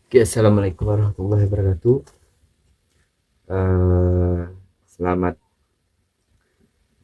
Oke, assalamualaikum warahmatullahi wabarakatuh. Eh, Selamat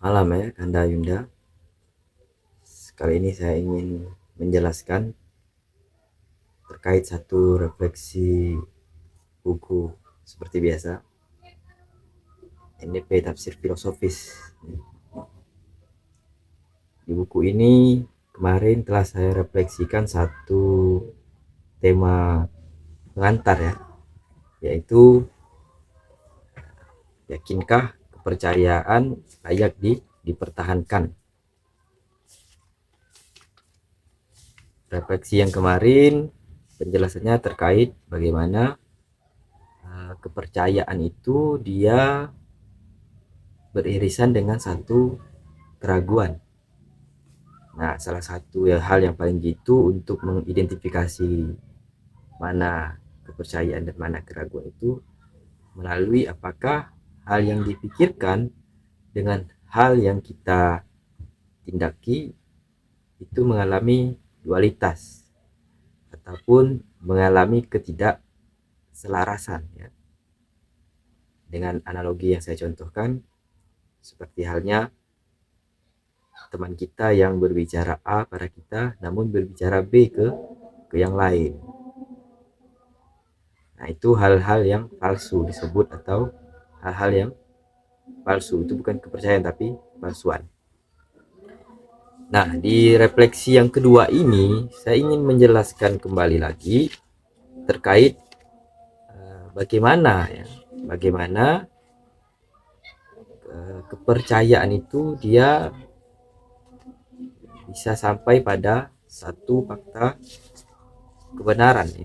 malam ya, Kanda Yunda. Kali ini saya ingin menjelaskan terkait satu refleksi buku seperti biasa, NDP Tafsir Filosofis. Di buku ini kemarin telah saya refleksikan satu tema pengantar ya, yaitu yakinkah kepercayaan layak dipertahankan. Refleksi yang kemarin penjelasannya terkait bagaimana kepercayaan itu dia beririsan dengan satu keraguan. Nah, salah satu hal yang paling jitu untuk mengidentifikasi mana kepercayaan dan mana keraguan itu melalui apakah hal yang dipikirkan dengan hal yang kita tindaki itu mengalami dualitas ataupun mengalami ketidakselarasan ya. Dengan analogi yang saya contohkan, seperti halnya teman kita yang berbicara A pada kita namun berbicara B ke yang lain. Nah, itu hal-hal yang palsu disebut, atau hal-hal yang palsu itu bukan kepercayaan tapi palsuan. Nah, di refleksi yang kedua ini saya ingin menjelaskan kembali lagi terkait bagaimana kepercayaan itu dia bisa sampai pada satu fakta kebenaran ya.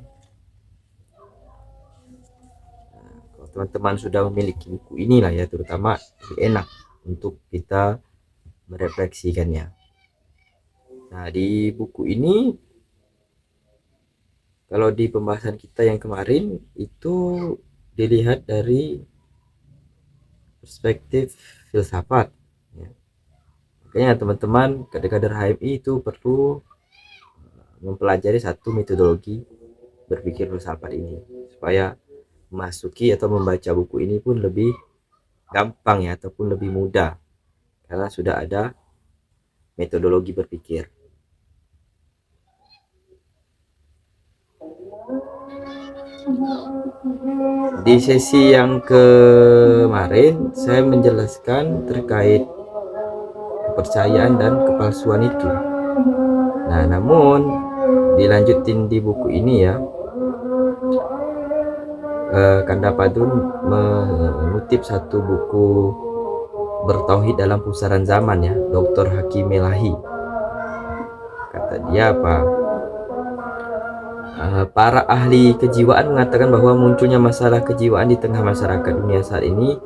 Kalau teman-teman sudah memiliki buku inilah ya, terutama lebih enak untuk kita merefleksikannya. Nah, di buku ini kalau di pembahasan kita yang kemarin itu dilihat dari perspektif filsafat ya. Makanya teman-teman kader-kader HMI itu perlu mempelajari satu metodologi berpikir filsafat ini supaya memasuki atau membaca buku ini pun lebih gampang ya, ataupun lebih mudah karena sudah ada metodologi berpikir. Di sesi yang kemarin saya menjelaskan terkait kepercayaan dan kepalsuan itu. Nah, namun dilanjutin di buku ini ya, Kanda Padun mengutip satu buku Bertauhid dalam Pusaran Zaman ya, Dr. Hakim Melahi. Kata dia apa? Para ahli kejiwaan mengatakan bahwa munculnya masalah kejiwaan di tengah masyarakat dunia saat ini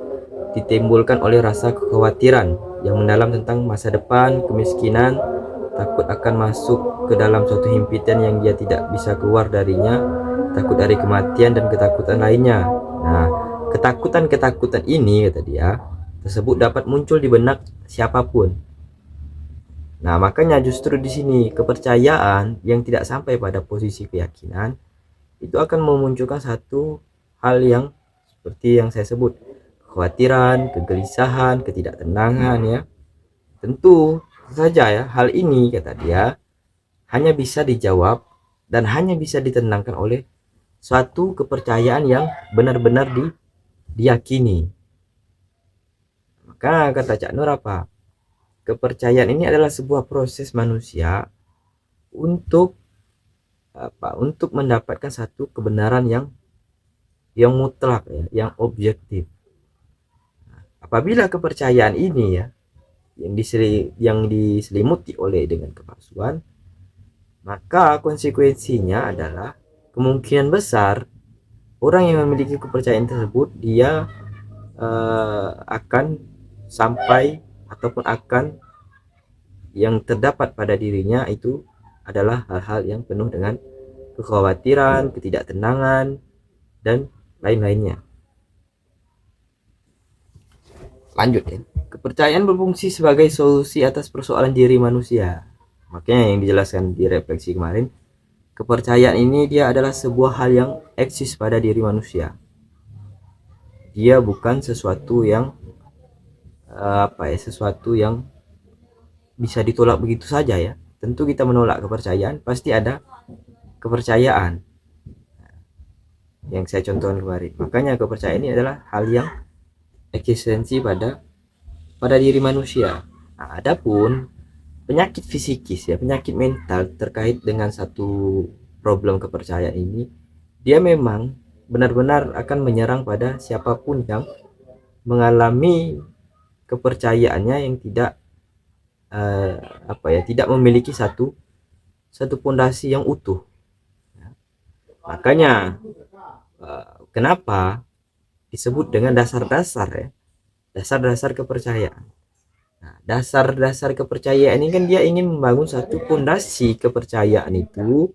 ditimbulkan oleh rasa kekhawatiran yang mendalam tentang masa depan, kemiskinan, takut akan masuk ke dalam suatu himpitan yang dia tidak bisa keluar darinya, takut dari kematian dan ketakutan lainnya. Nah, ketakutan-ketakutan ini, kata dia, tersebut dapat muncul di benak siapapun. Nah, makanya justru di sini kepercayaan yang tidak sampai pada posisi keyakinan itu akan memunculkan satu hal yang seperti yang saya sebut, kekhawatiran, kegelisahan, ketidaktenangan ya. Tentu saja ya, hal ini kata dia hanya bisa dijawab dan hanya bisa ditenangkan oleh suatu kepercayaan yang benar-benar diyakini. Maka kata Cak Nur apa? Kepercayaan ini adalah sebuah proses manusia untuk Untuk mendapatkan satu kebenaran yang mutlak ya, yang objektif. Apabila kepercayaan ini ya yang diselimuti oleh dengan kepalsuan, maka konsekuensinya adalah kemungkinan besar orang yang memiliki kepercayaan tersebut dia akan sampai ataupun akan yang terdapat pada dirinya itu adalah hal-hal yang penuh dengan kekhawatiran, ketidaktenangan, dan lain-lainnya. Lanjut ya. Kepercayaan berfungsi sebagai solusi atas persoalan diri manusia. Makanya yang dijelaskan di refleksi kemarin, kepercayaan ini dia adalah sebuah hal yang eksis pada diri manusia. Dia bukan sesuatu yang sesuatu yang bisa ditolak begitu saja ya. Tentu kita menolak kepercayaan, pasti ada kepercayaan yang saya contohkan kemarin. Makanya kepercayaan ini adalah hal yang eksistensi pada diri manusia. Nah, adapun penyakit fisikis ya, penyakit mental terkait dengan satu problem kepercayaan ini, dia memang benar-benar akan menyerang pada siapapun yang mengalami kepercayaannya yang tidak tidak memiliki satu pondasi yang utuh. Makanya kenapa disebut dengan dasar-dasar ya, dasar-dasar kepercayaan. Nah, dasar-dasar kepercayaan ini kan dia ingin membangun satu pondasi kepercayaan itu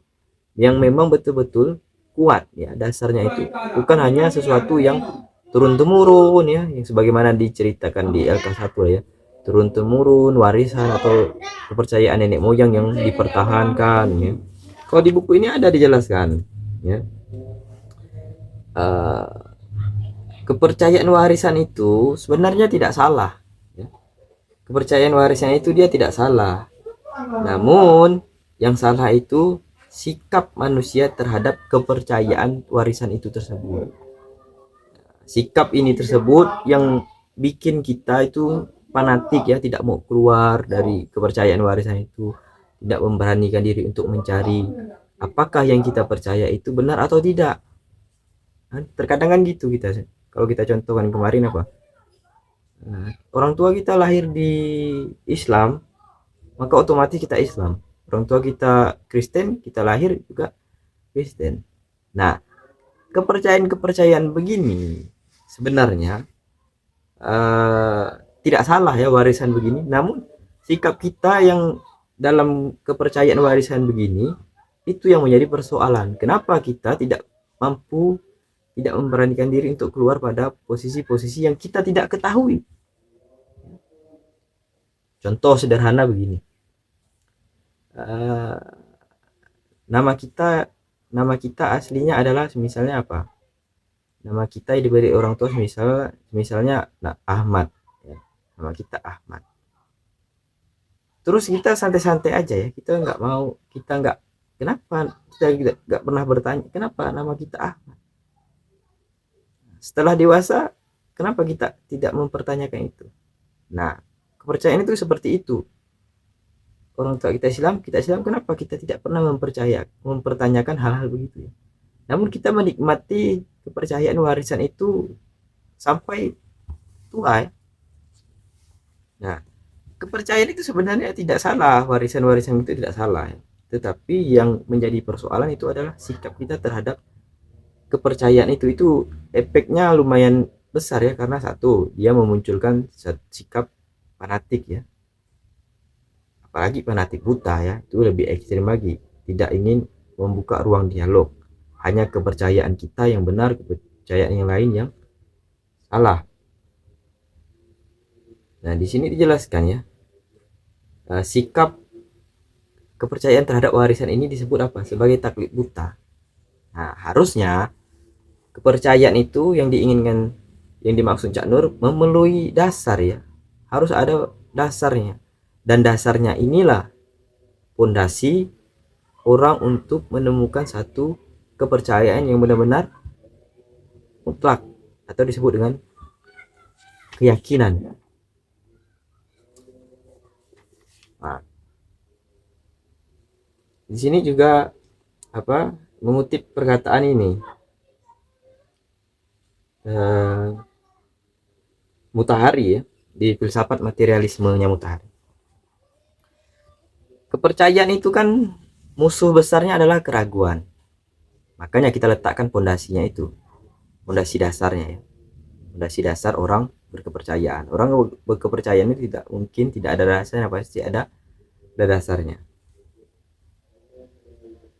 yang memang betul-betul kuat ya, dasarnya itu bukan hanya sesuatu yang turun temurun ya, yang sebagaimana diceritakan di LK1 ya, turun temurun warisan atau kepercayaan nenek moyang yang dipertahankan ya. Kalau di buku ini ada dijelaskan ya, kepercayaan warisan itu sebenarnya tidak salah ya. Kepercayaan warisan itu dia tidak salah, namun yang salah itu sikap manusia terhadap kepercayaan warisan itu tersebut. Sikap ini tersebut yang bikin kita itu fanatik ya, tidak mau keluar dari kepercayaan warisan itu, tidak memberanikan diri untuk mencari apakah yang kita percaya itu benar atau tidak. Terkadang kan gitu kita, kalau kita contohkan kemarin orang tua kita lahir di Islam, maka otomatis kita Islam. Orang tua kita Kristen, kita lahir juga Kristen. Nah, kepercayaan begini sebenarnya tidak salah ya, warisan begini, namun sikap kita yang dalam kepercayaan warisan begini itu yang menjadi persoalan. Kenapa kita tidak mampu, tidak memberanikan diri untuk keluar pada posisi-posisi yang kita tidak ketahui. Contoh sederhana begini, nama kita aslinya adalah misalnya apa, nama kita diberi orang tua misalnya Ahmad ya. Nama kita Ahmad, terus kita santai-santai aja ya, kita nggak kenapa kita nggak pernah bertanya kenapa nama kita Ahmad. Setelah dewasa, kenapa kita tidak mempertanyakan itu? Nah, kepercayaan itu seperti itu. Orang tua kita Islam, kenapa kita tidak pernah mempertanyakan hal-hal begitu ya? Namun kita menikmati kepercayaan warisan itu sampai tua ya. Nah, kepercayaan itu sebenarnya tidak salah, warisan-warisan itu tidak salah ya. Tetapi yang menjadi persoalan itu adalah sikap kita terhadap kepercayaan itu efeknya lumayan besar ya, karena satu, dia memunculkan sikap fanatik ya, apalagi fanatik buta ya, itu lebih ekstrim lagi, tidak ingin membuka ruang dialog, hanya kepercayaan kita yang benar, kepercayaan yang lain yang salah. Nah, di sini dijelaskan ya, sikap kepercayaan terhadap warisan ini disebut apa? Sebagai taklid buta. Nah, harusnya kepercayaan itu yang diinginkan, yang dimaksud Cak Nur, memenuhi dasar ya, harus ada dasarnya, dan dasarnya inilah fondasi orang untuk menemukan satu kepercayaan yang benar-benar mutlak atau disebut dengan keyakinan. Nah, di sini juga mengutip perkataan ini, Mutahari ya, di filsafat materialismenya Mutahari. Kepercayaan itu kan musuh besarnya adalah keraguan. Makanya kita letakkan pondasinya itu, pondasi dasarnya ya, pondasi dasar orang berkepercayaan. Orang berkepercayaan itu tidak mungkin tidak ada dasarnya, pasti ada dasarnya.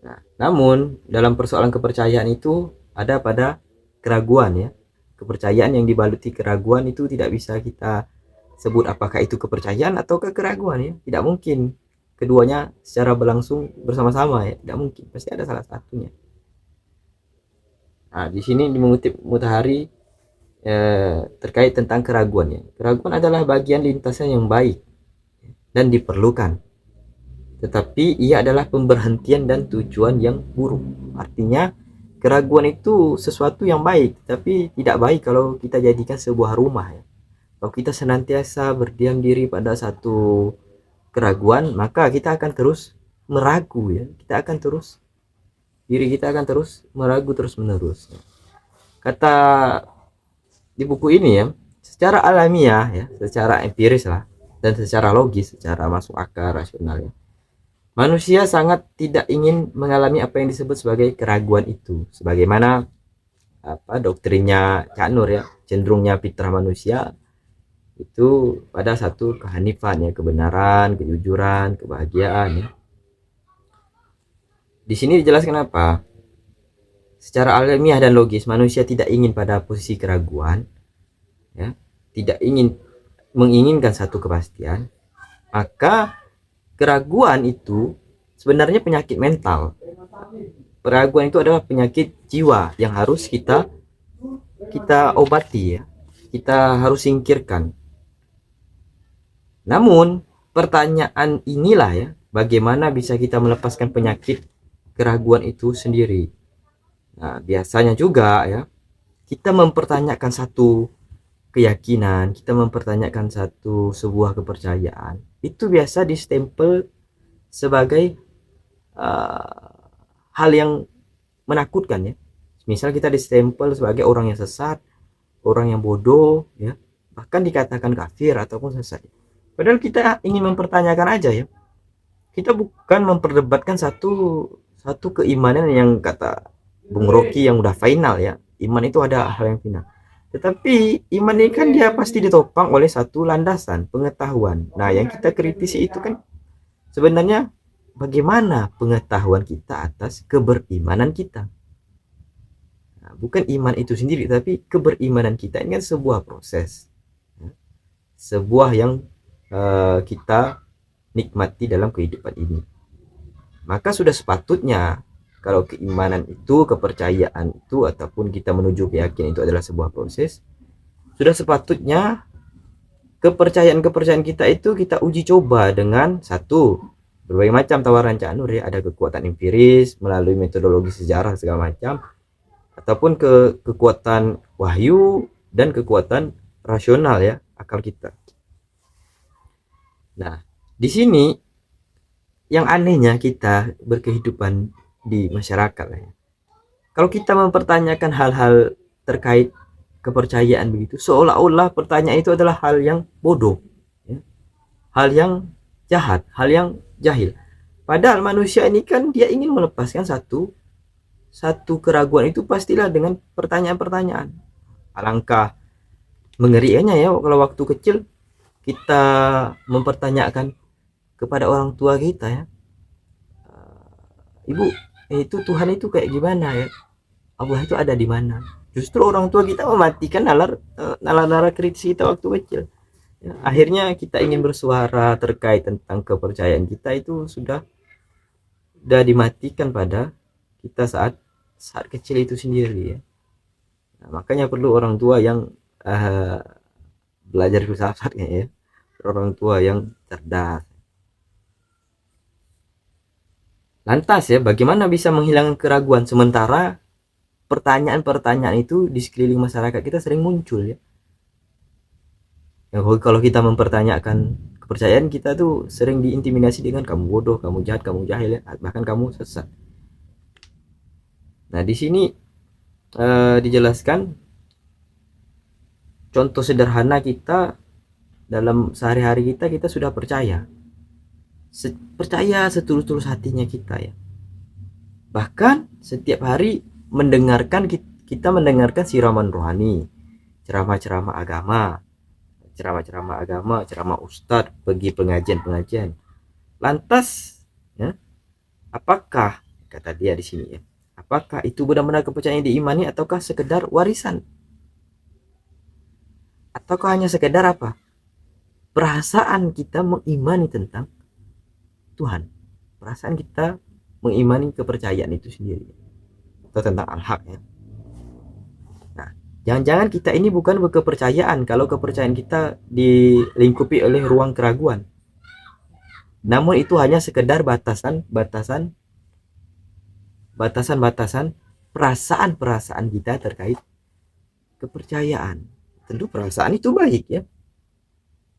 Nah, namun dalam persoalan kepercayaan itu ada pada keraguan ya. Kepercayaan yang dibaluti keraguan itu tidak bisa kita sebut apakah itu kepercayaan atau keraguan ya, tidak mungkin. keduanya secara berlangsung bersama-sama ya, tidak mungkin, pasti ada salah satunya. Nah, di sini mengutip Mutahari terkait tentang keraguan ya. Keraguan adalah bagian lintasan yang baik dan diperlukan, tetapi ia adalah pemberhentian dan tujuan yang buruk. Artinya keraguan itu sesuatu yang baik, tapi tidak baik kalau kita jadikan sebuah rumah ya. Kalau kita senantiasa berdiam diri pada satu keraguan, maka kita akan terus meragu ya. Diri kita akan terus meragu terus menerus. Kata di buku ini ya, secara alamiah ya, secara empiris lah, dan secara logis, secara masuk akal rasional ya, manusia sangat tidak ingin mengalami apa yang disebut sebagai keraguan itu, sebagaimana doktrinnya Cak Nur ya, cenderungnya fitrah manusia itu pada satu kehanifan ya, kebenaran, kejujuran, kebahagiaan ya. Di sini dijelaskan apa? Secara alamiah dan logis manusia tidak ingin pada posisi keraguan ya, tidak ingin menginginkan satu kepastian, maka keraguan itu sebenarnya penyakit mental. Keraguan itu adalah penyakit jiwa yang harus kita obati ya, kita harus singkirkan. Namun pertanyaan inilah ya, bagaimana bisa kita melepaskan penyakit keraguan itu sendiri. Nah, biasanya juga ya, kita mempertanyakan satu keyakinan, kita mempertanyakan sebuah kepercayaan, itu biasa distempel sebagai hal yang menakutkan ya. Misal kita distempel sebagai orang yang sesat, orang yang bodoh ya, bahkan dikatakan kafir ataupun sesat. Padahal kita ingin mempertanyakan aja ya. Kita bukan memperdebatkan satu keimanan yang kata Bung Rocky yang udah final ya. Iman itu ada hal yang final. Tetapi iman ini kan dia pasti ditopang oleh satu landasan pengetahuan. Nah, yang kita kritisi itu kan sebenarnya bagaimana pengetahuan kita atas keberimanan kita. Nah, bukan iman itu sendiri, tapi keberimanan kita ini kan sebuah proses, sebuah yang kita nikmati dalam kehidupan ini. Maka sudah sepatutnya kalau keimanan itu, kepercayaan itu, ataupun kita menuju keyakinan itu adalah sebuah proses, sudah sepatutnya kepercayaan kita itu kita uji coba dengan satu, berbagai macam tawaran Cak Nur ya, ada kekuatan empiris melalui metodologi sejarah segala macam, ataupun kekuatan wahyu dan kekuatan rasional ya, akal kita. Nah, di sini yang anehnya kita berkehidupan di masyarakat ya. Kalau kita mempertanyakan hal-hal terkait kepercayaan begitu, seolah-olah pertanyaan itu adalah hal yang bodoh ya, hal yang jahat, hal yang jahil. Padahal manusia ini kan dia ingin melepaskan satu keraguan itu pastilah dengan pertanyaan-pertanyaan. Alangkah mengerikannya ya kalau waktu kecil kita mempertanyakan kepada orang tua kita ya, ibu itu Tuhan itu kayak gimana ya, Allah itu ada di mana. Justru orang tua kita mematikan nalar kritis kita waktu kecil ya. Akhirnya kita ingin bersuara terkait tentang kepercayaan kita itu sudah dimatikan pada kita saat kecil itu sendiri ya. Nah, makanya perlu orang tua yang belajar filsafatnya ya, orang tua yang cerdas. Lantas ya, bagaimana bisa menghilangkan keraguan sementara pertanyaan-pertanyaan itu di sekeliling masyarakat kita sering muncul ya. Kalau kita mempertanyakan kepercayaan kita tuh sering diintimidasi dengan kamu bodoh, kamu jahat, kamu jahil ya, bahkan kamu sesat. Nah, di sini dijelaskan contoh sederhana kita dalam sehari-hari kita sudah percaya setulus-tulus hatinya kita ya. Bahkan setiap hari kita mendengarkan siraman rohani, ceramah-ceramah agama, ceramah ustadz, pergi pengajian. Lantas ya, apakah kata dia di sini ya, apakah itu benar-benar kepercayaan yang diimani ataukah sekedar warisan? Ataukah hanya sekedar perasaan kita mengimani tentang Tuhan. Perasaan kita mengimani kepercayaan itu sendiri, atau tentang al-haq ya. Nah, jangan-jangan kita ini bukan berkepercayaan kalau kepercayaan kita dilingkupi oleh ruang keraguan. Namun itu hanya sekedar batasan-batasan perasaan-perasaan kita terkait kepercayaan. Tentu perasaan itu baik ya.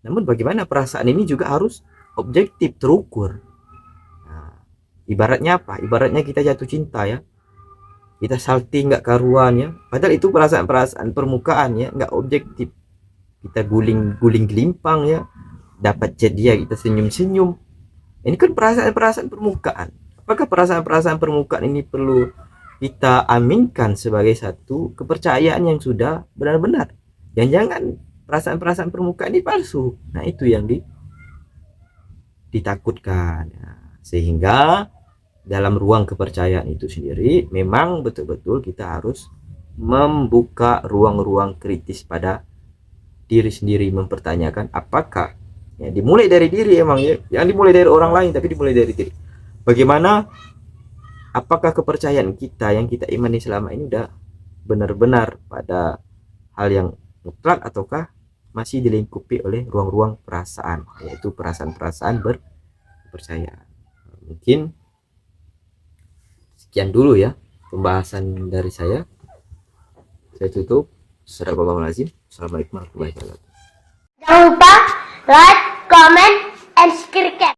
Namun bagaimana perasaan ini juga harus objektif, terukur. Nah, ibaratnya apa? Ibaratnya kita jatuh cinta ya. Kita salting nggak karuan ya. Padahal itu perasaan-perasaan permukaan ya, nggak objektif. Kita guling-guling gelimpang ya. Dapat chat dia, kita senyum-senyum. Ini kan perasaan-perasaan permukaan. Apakah perasaan-perasaan permukaan ini perlu kita aminkan sebagai satu kepercayaan yang sudah benar-benar? Jangan-jangan perasaan-perasaan permukaan ini palsu. Nah, itu yang ditakutkan. Sehingga dalam ruang kepercayaan itu sendiri memang betul-betul kita harus membuka ruang-ruang kritis pada diri sendiri, mempertanyakan apakah ya, dimulai dari diri emang ya, jangan dimulai dari orang lain tapi dimulai dari diri. Bagaimana, apakah kepercayaan kita yang kita imani selama ini udah benar-benar pada hal yang mutlak ataukah masih dilingkupi oleh ruang-ruang perasaan, yaitu perasaan-perasaan berkepercayaan. Mungkin sekian dulu ya pembahasan dari saya tutup. Assalamualaikum warahmatullahi wabarakatuh. Jangan lupa like, comment, and subscribe.